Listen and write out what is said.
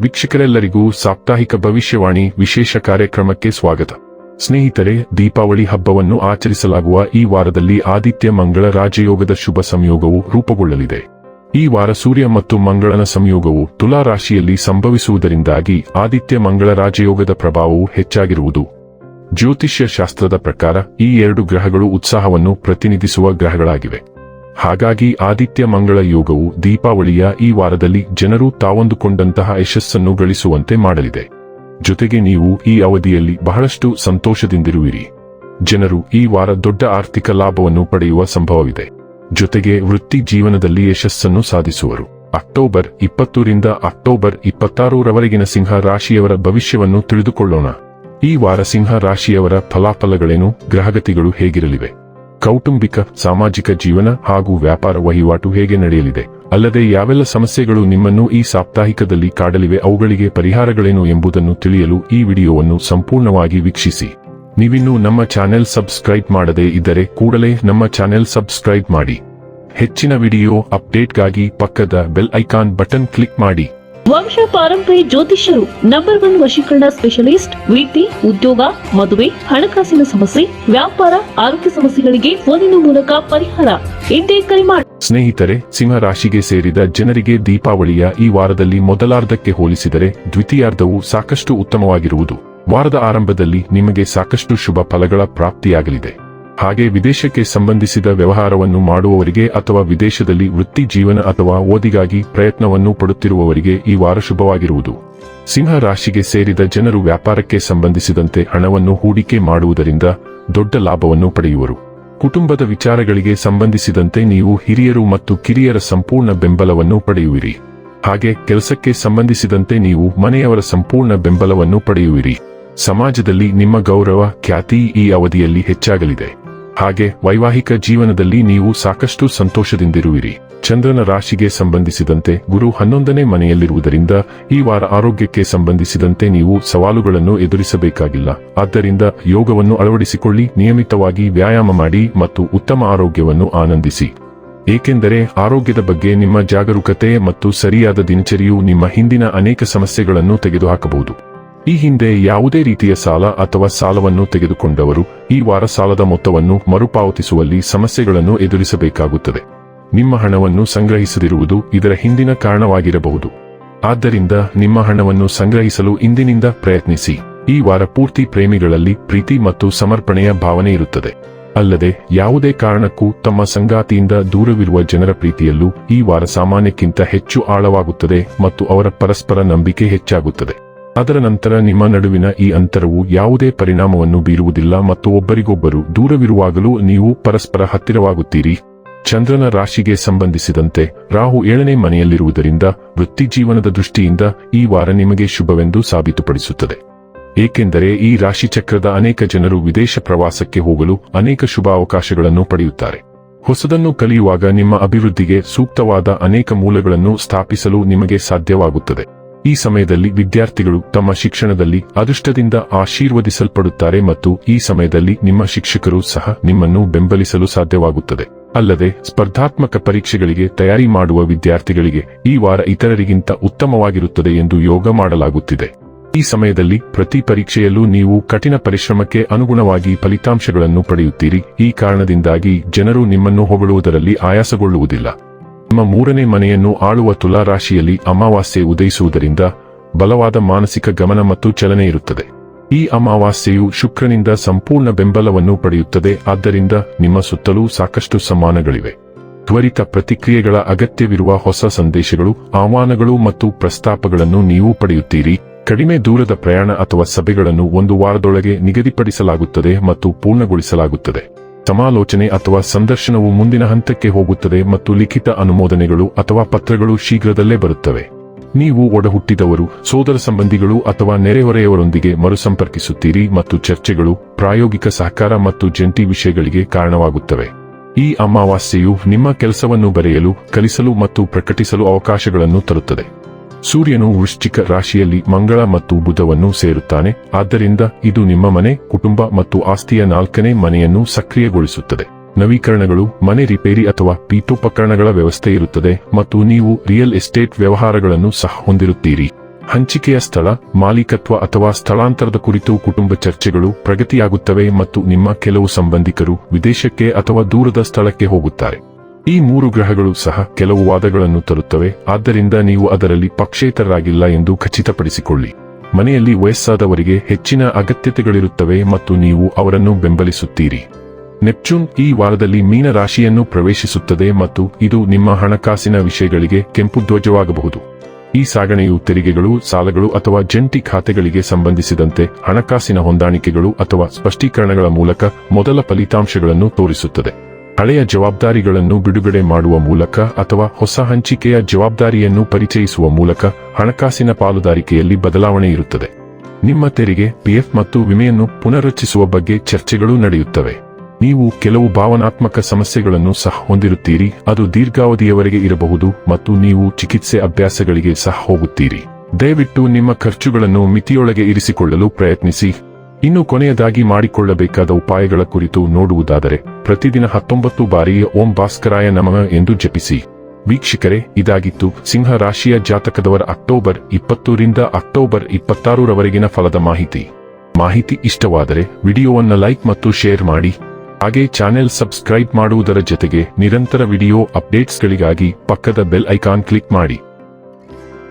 ವೀಕ್ಷಕರೆಲ್ಲರಿಗೂ ಸಾಪ್ತಾಹಿಕ ಭವಿಷ್ಯವಾಣಿ ವಿಶೇಷ ಕಾರ್ಯಕ್ರಮಕ್ಕೆ ಸ್ವಾಗತ. ಸ್ನೇಹಿತರೆ, ದೀಪಾವಳಿ ಹಬ್ಬವನ್ನು ಆಚರಿಸಲಾಗುವ ಈ ವಾರದಲ್ಲಿ ಆದಿತ್ಯ ಮಂಗಳ ರಾಜಯೋಗದ ಶುಭ ಸಂಯೋಗವು ರೂಪುಗೊಳ್ಳಲಿದೆ. ಈ ವಾರ ಸೂರ್ಯ ಮತ್ತು ಮಂಗಳನ ಸಂಯೋಗವು ತುಲಾ ರಾಶಿಯಲ್ಲಿ ಸಂಭವಿಸುವುದರಿಂದಾಗಿ ಆದಿತ್ಯ ಮಂಗಳ ರಾಜಯೋಗದ ಪ್ರಭಾವವು ಹೆಚ್ಚಾಗಿರುವುದು. ಜ್ಯೋತಿಷ್ಯ ಶಾಸ್ತ್ರದ ಪ್ರಕಾರ ಈ ಎರಡು ಗ್ರಹಗಳು ಉತ್ಸಾಹವನ್ನು ಪ್ರತಿನಿಧಿಸುವ ಗ್ರಹಗಳಾಗಿವೆ. ಹಾಗಾಗಿ ಆದಿತ್ಯ ಮಂಗಳ ಯೋಗವು ದೀಪಾವಳಿಯ ಈ ವಾರದಲ್ಲಿ ಜನರು ತಾವಂದುಕೊಂಡಂತಹ ಯಶಸ್ಸನ್ನು ಗಳಿಸುವಂತೆ ಮಾಡಲಿದೆ. ಜೊತೆಗೆ ನೀವು ಈ ಅವಧಿಯಲ್ಲಿ ಬಹಳಷ್ಟು ಸಂತೋಷದಿಂದಿರುವಿರಿ. ಜನರು ಈ ವಾರ ದೊಡ್ಡ ಆರ್ಥಿಕ ಲಾಭವನ್ನು ಪಡೆಯುವ ಸಂಭವವಿದೆ. ಜೊತೆಗೆ ವೃತ್ತಿ ಜೀವನದಲ್ಲಿ ಯಶಸ್ಸನ್ನು ಸಾಧಿಸುವರು. ಅಕ್ಟೋಬರ್ 20 ರಿಂದ ಅಕ್ಟೋಬರ್ 26 ರವರೆಗಿನ ಸಿಂಹ ರಾಶಿಯವರ ಭವಿಷ್ಯವನ್ನು ತಿಳಿದುಕೊಳ್ಳೋಣ. ಈ ವಾರ ಸಿಂಹ ರಾಶಿಯವರ ಫಲಾಫಲಗಳೇನು, ಗ್ರಹಗತಿಗಳು ಹೇಗಿರಲಿವೆ, ಕೌಟುಂಬಿಕ ಸಾಮಾಜಿಕ ಜೀವನ ಹಾಗೂ ವ್ಯಾಪಾರ ವಹಿವಾಟು ಹೇಗೆ ನಡೆಯಲಿದೆ, ಅಲ್ಲದೆ ಯಾವೆಲ್ಲ ಸಮಸ್ಯೆಗಳು ನಿಮ್ಮನ್ನು ಈ ಸಾಪ್ತಾಹಿಕದಲ್ಲಿ ಕಾಡಲಿವೆ, ಅವುಗಳಿಗೆ ಪರಿಹಾರಗಳೇನು ಎಂಬುದನ್ನು ತಿಳಿಯಲು ಈ ವಿಡಿಯೋವನ್ನು ಸಂಪೂರ್ಣವಾಗಿ ವೀಕ್ಷಿಸಿ. ನೀವಿನ್ನೂ ನಮ್ಮ ಚಾನೆಲ್ ಸಬ್ಸ್ಕ್ರೈಬ್ ಮಾಡದೇ ಇದ್ದರೆ ಕೂಡಲೇ ನಮ್ಮ ಚಾನೆಲ್ ಸಬ್ಸ್ಕ್ರೈಬ್ ಮಾಡಿ. ಹೆಚ್ಚಿನ ವಿಡಿಯೋ ಅಪ್ಡೇಟ್ಗಾಗಿ ಪಕ್ಕದ ಬೆಲ್ ಐಕಾನ್ ಬಟನ್ ಕ್ಲಿಕ್ ಮಾಡಿ. ವಂಶ ಪಾರಂಪರ್ಯ ಜ್ಯೋತಿಷ್ಯರು ನಂಬರ್ 1 ವಶೀಕರಣ ಸ್ಪೆಷಲಿಸ್ಟ್. ವೃತ್ತಿ, ಉದ್ಯೋಗ, ಮದುವೆ, ಹಣಕಾಸಿನ ಸಮಸ್ಯೆ, ವ್ಯಾಪಾರ, ಆರೋಗ್ಯ ಸಮಸ್ಯೆಗಳಿಗೆ ಫೋನಿನ ಮೂಲಕ ಪರಿಹಾರ. ಇಂದೇ ಕರೆ ಮಾಡಿ. ಸ್ನೇಹಿತರೆ, ಸಿಂಹ ರಾಶಿಗೆ ಸೇರಿದ ಜನರಿಗೆ ದೀಪಾವಳಿಯ ಈ ವಾರದಲ್ಲಿ ಮೊದಲಾರ್ಧಕ್ಕೆ ಹೋಲಿಸಿದರೆ ದ್ವಿತೀಯಾರ್ಧವು ಸಾಕಷ್ಟು ಉತ್ತಮವಾಗಿರುವುದು. ವಾರದ ಆರಂಭದಲ್ಲಿ ನಿಮಗೆ ಸಾಕಷ್ಟು ಶುಭ ಫಲಗಳ ಪ್ರಾಪ್ತಿಯಾಗಲಿದೆ. ಹಾಗೆ ವಿದೇಶಕ್ಕೆ ಸಂಬಂಧಿಸಿದ ವ್ಯವಹಾರವನ್ನು ಮಾಡುವವರಿಗೆ ಅಥವಾ ವಿದೇಶದಲ್ಲಿ ವೃತ್ತಿ ಜೀವನ ಅಥವಾ ಓದಿಗಾಗಿ ಪ್ರಯತ್ನವನ್ನು ಪಡುತ್ತಿರುವವರಿಗೆ ಈ ವಾರ ಶುಭವಾಗಿರುವುದು. ಸಿಂಹ ರಾಶಿಗೆ ಸೇರಿದ ಜನರು ವ್ಯಾಪಾರಕ್ಕೆ ಸಂಬಂಧಿಸಿದಂತೆ ಹಣವನ್ನು ಹೂಡಿಕೆ ಮಾಡುವುದರಿಂದ ದೊಡ್ಡ ಲಾಭವನ್ನು ಪಡೆಯುವರು. ಕುಟುಂಬದ ವಿಚಾರಗಳಿಗೆ ಸಂಬಂಧಿಸಿದಂತೆ ನೀವು ಹಿರಿಯರು ಮತ್ತು ಕಿರಿಯರ ಸಂಪೂರ್ಣ ಬೆಂಬಲವನ್ನು ಪಡೆಯುವಿರಿ. ಹಾಗೆ ಕೆಲಸಕ್ಕೆ ಸಂಬಂಧಿಸಿದಂತೆ ನೀವು ಮನೆಯವರ ಸಂಪೂರ್ಣ ಬೆಂಬಲವನ್ನು ಪಡೆಯುವಿರಿ. ಸಮಾಜದಲ್ಲಿ ನಿಮ್ಮ ಗೌರವ, ಖ್ಯಾತಿ ಈ ಅವಧಿಯಲ್ಲಿ ಹೆಚ್ಚಾಗಲಿದೆ. ಹಾಗೆ ವೈವಾಹಿಕ ಜೀವನದಲ್ಲಿ ನೀವು ಸಾಕಷ್ಟು ಸಂತೋಷದಿಂದಿರುವಿರಿ. ಚಂದ್ರನ ರಾಶಿಗೆ ಸಂಬಂಧಿಸಿದಂತೆ ಗುರು 11ನೇ ಮನೆಯಲ್ಲಿರುವುದರಿಂದ ಈ ವಾರ ಆರೋಗ್ಯಕ್ಕೆ ಸಂಬಂಧಿಸಿದಂತೆ ನೀವು ಸವಾಲುಗಳನ್ನು ಎದುರಿಸಬೇಕಾಗಿಲ್ಲ. ಆದ್ದರಿಂದ ಯೋಗವನ್ನು ಅಳವಡಿಸಿಕೊಳ್ಳಿ, ನಿಯಮಿತವಾಗಿ ವ್ಯಾಯಾಮ ಮಾಡಿ ಮತ್ತು ಉತ್ತಮ ಆರೋಗ್ಯವನ್ನು ಆನಂದಿಸಿ. ಏಕೆಂದರೆ ಆರೋಗ್ಯದ ಬಗ್ಗೆ ನಿಮ್ಮ ಜಾಗರೂಕತೆ ಮತ್ತು ಸರಿಯಾದ ದಿನಚರಿಯು ನಿಮ್ಮ ಹಿಂದಿನ ಅನೇಕ ಸಮಸ್ಯೆಗಳನ್ನು ತೆಗೆದುಹಾಕಬಹುದು. ಈ ಹಿಂದೆ ಯಾವುದೇ ರೀತಿಯ ಸಾಲ ಅಥವಾ ಸಾಲವನ್ನು ತೆಗೆದುಕೊಂಡವರು ಈ ವಾರ ಸಾಲದ ಮೊತ್ತವನ್ನು ಮರುಪಾವತಿಸುವಲ್ಲಿ ಸಮಸ್ಯೆಗಳನ್ನು ಎದುರಿಸಬೇಕಾಗುತ್ತದೆ. ನಿಮ್ಮ ಹಣವನ್ನು ಸಂಗ್ರಹಿಸದಿರುವುದು ಇದರ ಹಿಂದಿನ ಕಾರಣವಾಗಿರಬಹುದು. ಆದ್ದರಿಂದ ನಿಮ್ಮ ಹಣವನ್ನು ಸಂಗ್ರಹಿಸಲು ಇಂದಿನಿಂದ ಪ್ರಯತ್ನಿಸಿ. ಈ ವಾರ ಪೂರ್ತಿ ಪ್ರೇಮಿಗಳಲ್ಲಿ ಪ್ರೀತಿ ಮತ್ತು ಸಮರ್ಪಣೆಯ ಭಾವನೆ ಇರುತ್ತದೆ. ಅಲ್ಲದೆ ಯಾವುದೇ ಕಾರಣಕ್ಕೂ ತಮ್ಮ ಸಂಗಾತಿಯಿಂದ ದೂರವಿರುವ ಜನರ ಪ್ರೀತಿಯಲ್ಲೂ ಈ ವಾರ ಸಾಮಾನ್ಯಕ್ಕಿಂತ ಹೆಚ್ಚು ಆಳವಾಗುತ್ತದೆ ಮತ್ತು ಅವರ ಪರಸ್ಪರ ನಂಬಿಕೆ ಹೆಚ್ಚಾಗುತ್ತದೆ. ಅದರ ನಂತರ ನಿಮ್ಮ ನಡುವಿನ ಈ ಅಂತರವು ಯಾವುದೇ ಪರಿಣಾಮವನ್ನು ಬೀರುವುದಿಲ್ಲ ಮತ್ತು ಒಬ್ಬರಿಗೊಬ್ಬರು ದೂರವಿರುವಾಗಲೂ ನೀವು ಪರಸ್ಪರ ಹತ್ತಿರವಾಗುತ್ತೀರಿ. ಚಂದ್ರನ ರಾಶಿಗೆ ಸಂಬಂಧಿಸಿದಂತೆ ರಾಹು 7ನೇ ಮನೆಯಲ್ಲಿರುವುದರಿಂದ ವೃತ್ತಿಜೀವನದ ದೃಷ್ಟಿಯಿಂದ ಈ ವಾರ ನಿಮಗೆ ಶುಭವೆಂದು ಸಾಬೀತುಪಡಿಸುತ್ತದೆ. ಏಕೆಂದರೆ ಈ ರಾಶಿಚಕ್ರದ ಅನೇಕ ಜನರು ವಿದೇಶ ಪ್ರವಾಸಕ್ಕೆ ಹೋಗಲು ಅನೇಕ ಶುಭ ಅವಕಾಶಗಳನ್ನು ಪಡೆಯುತ್ತಾರೆ. ಹೊಸದನ್ನು ಕಲಿಯುವಾಗ ನಿಮ್ಮ ಅಭಿವೃದ್ಧಿಗೆ ಸೂಕ್ತವಾದ ಅನೇಕ ಮೂಲಗಳನ್ನು ಸ್ಥಾಪಿಸಲು ನಿಮಗೆ ಸಾಧ್ಯವಾಗುತ್ತದೆ. ಈ ಸಮಯದಲ್ಲಿ ವಿದ್ಯಾರ್ಥಿಗಳು ತಮ್ಮ ಶಿಕ್ಷಣದಲ್ಲಿ ಅದೃಷ್ಟದಿಂದ ಆಶೀರ್ವದಿಸಲ್ಪಡುತ್ತಾರೆ ಮತ್ತು ಈ ಸಮಯದಲ್ಲಿ ನಿಮ್ಮ ಶಿಕ್ಷಕರು ಸಹ ನಿಮ್ಮನ್ನು ಬೆಂಬಲಿಸಲು ಸಾಧ್ಯವಾಗುತ್ತದೆ. ಅಲ್ಲದೆ ಸ್ಪರ್ಧಾತ್ಮಕ ಪರೀಕ್ಷೆಗಳಿಗೆ ತಯಾರಿ ಮಾಡುವ ವಿದ್ಯಾರ್ಥಿಗಳಿಗೆ ಈ ವಾರ ಇತರರಿಗಿಂತ ಉತ್ತಮವಾಗಿರುತ್ತದೆ ಎಂದು ಯೋಗ ಮಾಡಲಾಗುತ್ತಿದೆ. ಈ ಸಮಯದಲ್ಲಿ ಪ್ರತಿ ಪರೀಕ್ಷೆಯಲ್ಲೂ ನೀವು ಕಠಿಣ ಪರಿಶ್ರಮಕ್ಕೆ ಅನುಗುಣವಾಗಿ ಫಲಿತಾಂಶಗಳನ್ನು ಪಡೆಯುತ್ತೀರಿ. ಈ ಕಾರಣದಿಂದಾಗಿ ಜನರು ನಿಮ್ಮನ್ನು ಹೊಗಳುವುದರಲ್ಲಿ ಆಯಾಸಗೊಳ್ಳುವುದಿಲ್ಲ. ನಿಮ್ಮ 3ನೇ ಮನೆಯನ್ನು ಆಳುವ ತುಲಾ ರಾಶಿಯಲ್ಲಿ ಅಮಾವಾಸ್ಯೆ ಉದಯಿಸುವುದರಿಂದ ಬಲವಾದ ಮಾನಸಿಕ ಗಮನ ಮತ್ತು ಚಲನೆ ಇರುತ್ತದೆ. ಈ ಅಮಾವಾಸ್ಯೆಯು ಶುಕ್ರನಿಂದ ಸಂಪೂರ್ಣ ಬೆಂಬಲವನ್ನು ಪಡೆಯುತ್ತದೆ. ಆದ್ದರಿಂದ ನಿಮ್ಮ ಸುತ್ತಲೂ ಸಾಕಷ್ಟು ಸಮ್ಮಾನಗಳಿವೆ. ತ್ವರಿತ ಪ್ರತಿಕ್ರಿಯೆಗಳ ಅಗತ್ಯವಿರುವ ಹೊಸ ಸಂದೇಶಗಳು, ಆಹ್ವಾನಗಳು ಮತ್ತು ಪ್ರಸ್ತಾಪಗಳನ್ನು ನೀವು ಪಡೆಯುತ್ತೀರಿ. ಕಡಿಮೆ ದೂರದ ಪ್ರಯಾಣ ಅಥವಾ ಸಭೆಗಳನ್ನು ಒಂದು ವಾರದೊಳಗೆ ನಿಗದಿಪಡಿಸಲಾಗುತ್ತದೆ ಮತ್ತು ಪೂರ್ಣಗೊಳಿಸಲಾಗುತ್ತದೆ. ಸಮಾಲೋಚನೆ ಅಥವಾ ಸಂದರ್ಶನವು ಮುಂದಿನ ಹಂತಕ್ಕೆ ಹೋಗುತ್ತದೆ ಮತ್ತು ಲಿಖಿತ ಅನುಮೋದನೆಗಳು ಅಥವಾ ಪತ್ರಗಳು ಶೀಘ್ರದಲ್ಲೇ ಬರುತ್ತವೆ. ನೀವು ಒಡಹುಟ್ಟಿದವರು, ಸೋದರ ಸಂಬಂಧಿಗಳು ಅಥವಾ ನೆರೆಹೊರೆಯವರೊಂದಿಗೆ ಮರುಸಂಪರ್ಕಿಸುತ್ತೀರಿ ಮತ್ತು ಚರ್ಚೆಗಳು, ಪ್ರಾಯೋಗಿಕ ಸಹಕಾರ ಮತ್ತು ಜಂಟಿ ವಿಷಯಗಳಿಗೆ ಕಾರಣವಾಗುತ್ತವೆ. ಈ ಅಮಾವಾಸ್ಯೆಯು ನಿಮ್ಮ ಕೆಲಸವನ್ನು ಬರೆಯಲು, ಕಲಿಸಲು ಮತ್ತು ಪ್ರಕಟಿಸಲು ಅವಕಾಶಗಳನ್ನು ತರುತ್ತದೆ. ಸೂರ್ಯನು ವೃಶ್ಚಿಕ ರಾಶಿಯಲ್ಲಿ ಮಂಗಳ ಮತ್ತು ಬುಧವನ್ನು ಸೇರುತ್ತಾನೆ. ಆದ್ದರಿಂದ ಇದು ನಿಮ್ಮ ಮನೆ, ಕುಟುಂಬ ಮತ್ತು ಆಸ್ತಿಯ 4ನೇ ಮನೆಯನ್ನು ಸಕ್ರಿಯಗೊಳಿಸುತ್ತದೆ. ನವೀಕರಣಗಳು, ಮನೆ ರಿಪೇರಿ ಅಥವಾ ಪೀಠೋಪಕರಣಗಳ ವ್ಯವಸ್ಥೆ ಇರುತ್ತದೆ ಮತ್ತು ನೀವು ರಿಯಲ್ ಎಸ್ಟೇಟ್ ವ್ಯವಹಾರಗಳನ್ನು ಸಹ ಹೊಂದಿರುತ್ತೀರಿ. ಹಂಚಿಕೆಯ ಸ್ಥಳ, ಮಾಲೀಕತ್ವ ಅಥವಾ ಸ್ಥಳಾಂತರದ ಕುರಿತು ಕುಟುಂಬ ಚರ್ಚೆಗಳು ಪ್ರಗತಿಯಾಗುತ್ತವೆ ಮತ್ತು ನಿಮ್ಮ ಕೆಲವು ಸಂಬಂಧಿಕರು ವಿದೇಶಕ್ಕೆ ಅಥವಾ ದೂರದ ಸ್ಥಳಕ್ಕೆ ಹೋಗುತ್ತಾರೆ. ಈ 3 ಗ್ರಹಗಳು ಸಹ ಕೆಲವು ವಾದಗಳನ್ನು ತರುತ್ತವೆ, ಆದ್ದರಿಂದ ನೀವು ಅದರಲ್ಲಿ ಪಕ್ಷೇತರರಾಗಿಲ್ಲ ಎಂದು ಖಚಿತಪಡಿಸಿಕೊಳ್ಳಿ. ಮನೆಯಲ್ಲಿ ವಯಸ್ಸಾದವರಿಗೆ ಹೆಚ್ಚಿನ ಅಗತ್ಯತೆಗಳಿರುತ್ತವೆ ಮತ್ತು ನೀವು ಅವರನ್ನು ಬೆಂಬಲಿಸುತ್ತೀರಿ. ನೆಪ್ಚೂನ್ ಈ ವಾರದಲ್ಲಿ ಮೀನ ರಾಶಿಯನ್ನು ಪ್ರವೇಶಿಸುತ್ತದೆ ಮತ್ತು ಇದು ನಿಮ್ಮ ಹಣಕಾಸಿನ ವಿಷಯಗಳಿಗೆ ಕೆಂಪು ಧ್ವಜವಾಗಬಹುದು. ಈ ಸಾಗಣೆಯು ತೆರಿಗೆಗಳು, ಸಾಲಗಳು ಅಥವಾ ಜಂಟಿ ಖಾತೆಗಳಿಗೆ ಸಂಬಂಧಿಸಿದಂತೆ ಹಣಕಾಸಿನ ಹೊಂದಾಣಿಕೆಗಳು ಅಥವಾ ಸ್ಪಷ್ಟೀಕರಣಗಳ ಮೂಲಕ ಮೊದಲ ಫಲಿತಾಂಶಗಳನ್ನು ತೋರಿಸುತ್ತದೆ. ಹಳೆಯ ಜವಾಬ್ದಾರಿಗಳನ್ನು ಬಿಡುಗಡೆ ಮಾಡುವ ಮೂಲಕ ಅಥವಾ ಹೊಸ ಹಂಚಿಕೆಯ ಜವಾಬ್ದಾರಿಯನ್ನು ಪರಿಚಯಿಸುವ ಮೂಲಕ ಹಣಕಾಸಿನ ಪಾಲುದಾರಿಕೆಯಲ್ಲಿ ಬದಲಾವಣೆ ಇರುತ್ತದೆ. ನಿಮ್ಮ ತೆರಿಗೆ, ಪಿಎಫ್ ಮತ್ತು ವಿಮೆಯನ್ನು ಪುನರ್ರಚಿಸುವ ಬಗ್ಗೆ ಚರ್ಚೆಗಳು ನಡೆಯುತ್ತವೆ. ನೀವು ಕೆಲವು ಭಾವನಾತ್ಮಕ ಸಮಸ್ಯೆಗಳನ್ನು ಸಹ ಹೊಂದಿರುತ್ತೀರಿ, ಅದು ದೀರ್ಘಾವಧಿಯವರೆಗೆ ಇರಬಹುದು ಮತ್ತು ನೀವು ಚಿಕಿತ್ಸೆ ಅಭ್ಯಾಸಗಳಿಗೆ ಸಹ ಹೋಗುತ್ತೀರಿ. ದಯವಿಟ್ಟು ನಿಮ್ಮ ಖರ್ಚುಗಳನ್ನು ಮಿತಿಯೊಳಗೆ ಇರಿಸಿಕೊಳ್ಳಲು ಪ್ರಯತ್ನಿಸಿ. ಇನ್ನು ಕೊನೆಯದಾಗಿ ಮಾಡಿಕೊಳ್ಳಬೇಕಾದ ಉಪಾಯಗಳ ಕುರಿತು ನೋಡುವುದಾದರೆ, ಪ್ರತಿದಿನ 19 ಬಾರಿ ಓಂ ಭಾಸ್ಕರಾಯ ನಮಃ ಎಂದು ಜಪಿಸಿ. ವೀಕ್ಷಕರೇ, ಇದಾಗಿತ್ತು ಸಿಂಹ ರಾಶಿಯ ಜಾತಕದವರ ಅಕ್ಟೋಬರ್ 20 ರಿಂದ ಅಕ್ಟೋಬರ್ 26 ರವರೆಗಿನ ಫಲದ ಮಾಹಿತಿ ಇಷ್ಟವಾದರೆ ವಿಡಿಯೋವನ್ನು ಲೈಕ್ ಮತ್ತು ಶೇರ್ ಮಾಡಿ. ಹಾಗೆ ಚಾನೆಲ್ ಸಬ್ಸ್ಕ್ರೈಬ್ ಮಾಡುವುದರ ಜೊತೆಗೆ ನಿರಂತರ ವಿಡಿಯೋ ಅಪ್ಡೇಟ್ಸ್ಗಳಿಗಾಗಿ ಪಕ್ಕದ ಬೆಲ್ ಐಕಾನ್ ಕ್ಲಿಕ್ ಮಾಡಿ.